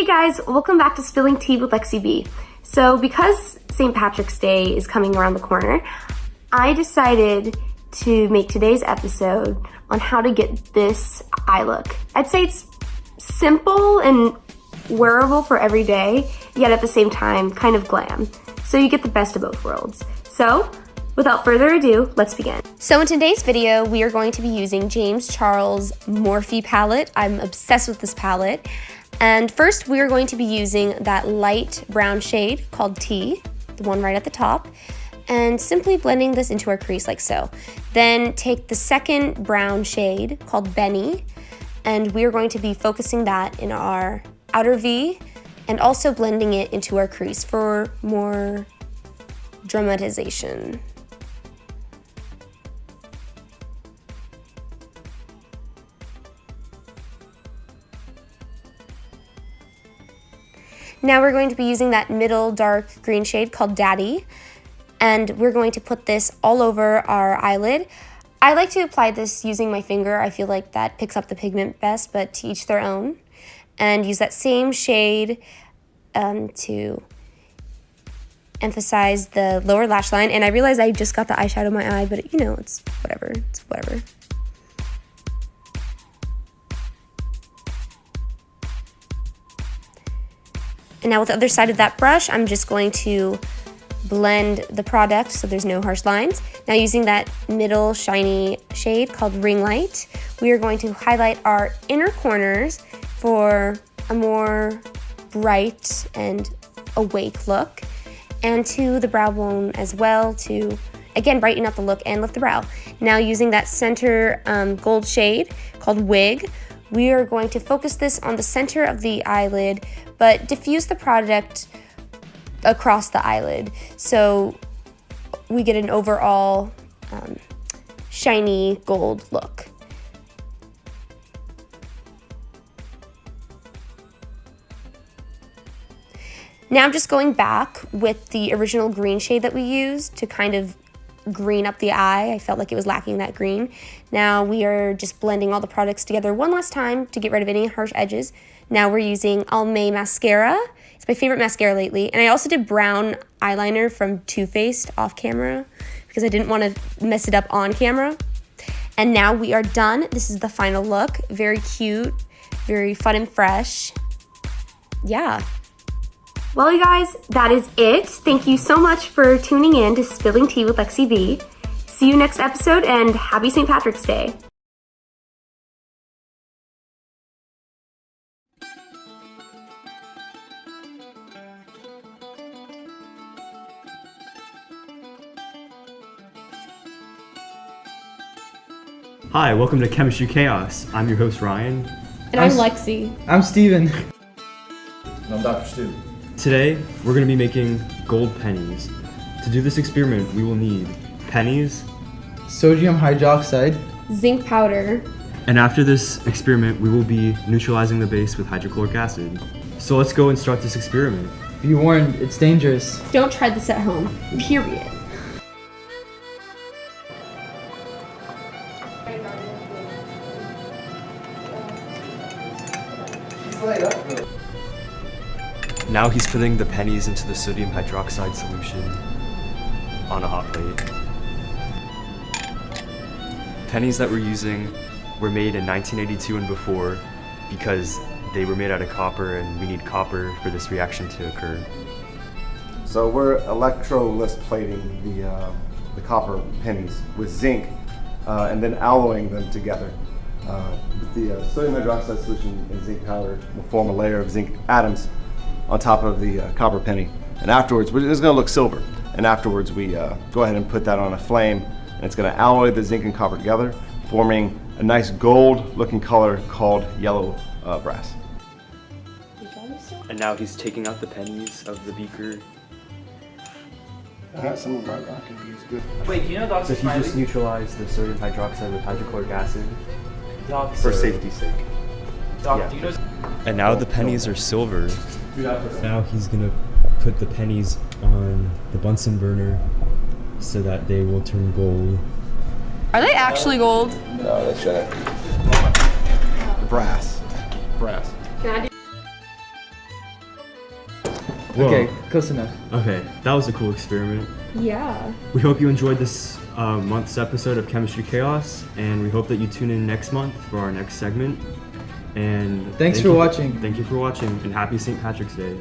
guys, welcome back to Spilling Tea with Lexi B. So because St. Patrick's Day is coming around the corner, I decided to make today's episode on how to get this eye look. I'd say it's simple and wearable for every day, yet at the same time kind of glam. So you get the best of both worlds. So without further ado, let's begin. So in today's video, we are going to be using James Charles Morphe palette. I'm obsessed with this palette. And first, we are going to be using that light brown shade called Tea, the one right at the top, and simply blending this into our crease like so. Then take the second brown shade called Benny, and we are going to be focusing that in our outer V and also blending it into our crease for more dramatization. Now we're going to be using that middle dark green shade called Daddy, and we're going to put this all over our eyelid. I like to apply this using my finger. I feel like that picks up the pigment best, but to each their own. And use that same shade to emphasize the lower lash line. And I realized I just got the eyeshadow in my eye, but you know, it's whatever. It's whatever. And now with the other side of that brush, I'm just going to blend the product so there's no harsh lines. Now using that middle shiny shade called Ring Light, we are going to highlight our inner corners for a more bright and awake look, and to the brow bone as well to, again, brighten up the look and lift the brow. Now using that center gold shade called Wig, we are going to focus this on the center of the eyelid, but diffuse the product across the eyelid so we get an overall shiny gold look. Now I'm just going back with the original green shade that we used to kind of green up the eye. I felt like it was lacking that green. Now we are just blending all the products together one last time to get rid of any harsh edges. Now we're using Almay mascara. It's my favorite mascara lately. And I also did brown eyeliner from Too Faced off camera because I didn't want to mess it up on camera. And now we are done. This is the final look. Very cute, very fun and fresh. Yeah. Well, you guys, that is it. Thank you so much for tuning in to Spilling Tea with Lexi B. See you next episode, and happy St. Patrick's Day. Hi, welcome to Chemistry Chaos. I'm your host, Ryan. And I'm Lexi. I'm Steven. And I'm Dr. Stu. Today, we're going to be making gold pennies. To do this experiment, we will need pennies, Sodium hydroxide, Zinc powder. And after this experiment, we will be neutralizing the base with hydrochloric acid. So let's go and start this experiment. Be warned, it's dangerous. Don't try this at home, period. Now he's putting the pennies into the sodium hydroxide solution on a hot plate. Pennies that we're using were made in 1982 and before because they were made out of copper, and we need copper for this reaction to occur. So we're electrolysis plating the copper pennies with zinc and then alloying them together. With the sodium hydroxide solution and zinc powder will form a layer of zinc atoms on top of the copper penny. And afterwards, it's going to look silver. And afterwards, we go ahead and put that on a flame, and it's going to alloy the zinc and copper together, forming a nice gold-looking color called yellow brass. And now he's taking out the pennies of the beaker. Some of my rock can use good. Wait, do you know Dr. So he Smiley? just neutralized the sodium hydroxide with hydrochloric acid Doc, for safety's sake. Doc, Yeah. do you know? And now the pennies are silver. Now he's gonna put the pennies on the Bunsen burner so that they will turn gold. Are they actually gold? No, that's right. Brass. Brass. Can I do? Whoa. Okay, close enough. Okay, that was a cool experiment. Yeah. We hope you enjoyed this month's episode of Chemistry Chaos, and we hope that you tune in next month for our next segment. And Thanks for watching. Thank you for watching, and happy St. Patrick's Day.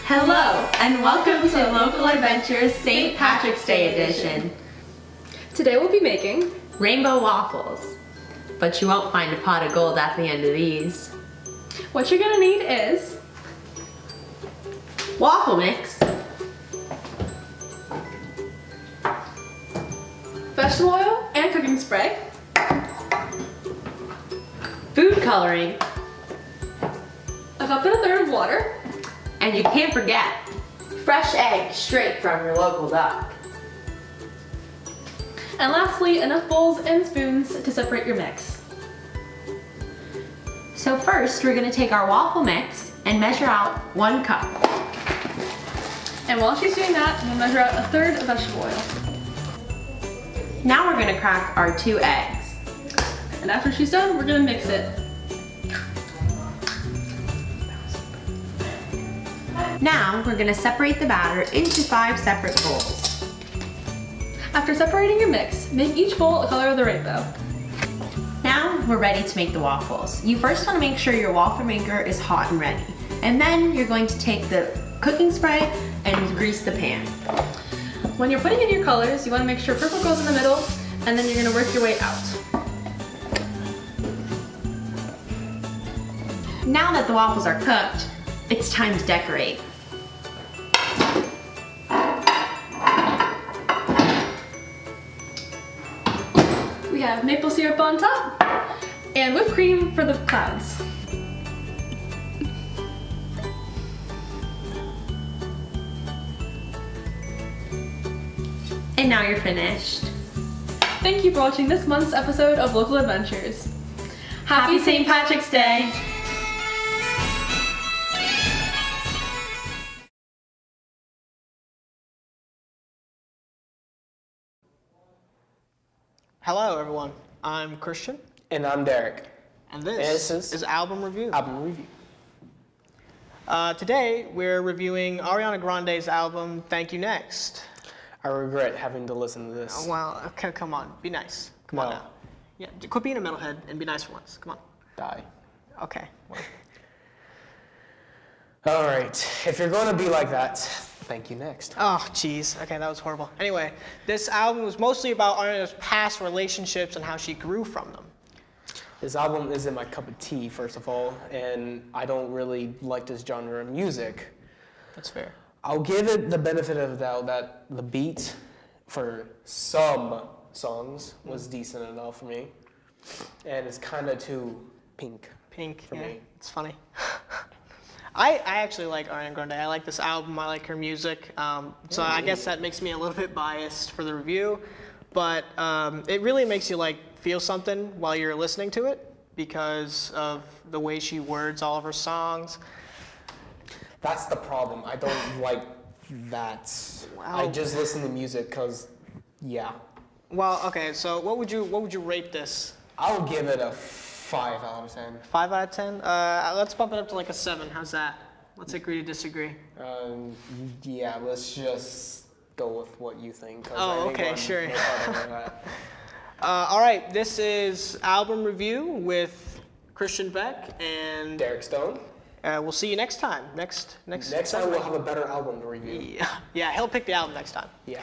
Hello, and welcome to Local Adventures St. Patrick's Day edition. Today we'll be making Rainbow waffles. But you won't find a pot of gold at the end of these. what you're gonna need is Waffle mix, vegetable oil and cooking spray, food coloring, a cup and a third of water, and you can't forget fresh eggs straight from your local duck. and lastly, enough bowls and spoons to separate your mix. So first, we're gonna take our waffle mix and measure out 1 cup. And while she's doing that, we'll measure out a third of vegetable oil. Now we're gonna crack our 2 eggs. And after she's done, we're gonna mix it. Now we're gonna separate the batter into 5 separate bowls. After separating your mix, make each bowl a color of the rainbow. Now we're ready to make the waffles. You first want to make sure your waffle maker is hot and ready. And then you're going to take the cooking spray and grease the pan. When you're putting in your colors, you want to make sure purple goes in the middle, and then you're going to work your way out. Now that the waffles are cooked, it's time to decorate. We have maple syrup on top and whipped cream for the clouds. And now you're finished. Thank you for watching this month's episode of Local Adventures. Happy St. Patrick's Day! Hello, everyone. I'm Christian, And I'm Derek. and this is Album Review. Today, we're reviewing Ariana Grande's album, Thank You Next. I regret having to listen to this. Oh, well, okay, come on. Be nice. Come on No. now. Yeah, quit being a metalhead and be nice for once. Come on. Die. Okay. All right. If you're going to be like that, thank you next. Oh, jeez. Okay, that was horrible. Anyway, this album was mostly about Ariana's past relationships and how she grew from them. This album isn't my cup of tea, first of all, and I don't really like this genre of music. That's fair. I'll give it the benefit of the doubt that the beat for some songs was decent enough for me, and it's kind of too pink for me. It's funny. I actually like Ariana Grande. I like this album. I like her music. So I guess that makes me a little bit biased for the review, but it really makes you like feel something while you're listening to it because of the way she words all of her songs. That's the problem. I don't like that. I just listen to music because, yeah. Well, okay. So what would you rate this? I'll give it a 5 out of 10. 5 out of 10. Let's bump it up to like a 7. How's that? Let's agree to disagree. Yeah, let's just go with what you think. Oh, okay, sure. no problem with that. All right. This is Album Review with Christian Beck and Derek Stone. we'll see you next time. Next Next time we'll have a better album to review. Yeah, he'll pick the album next time. Yeah.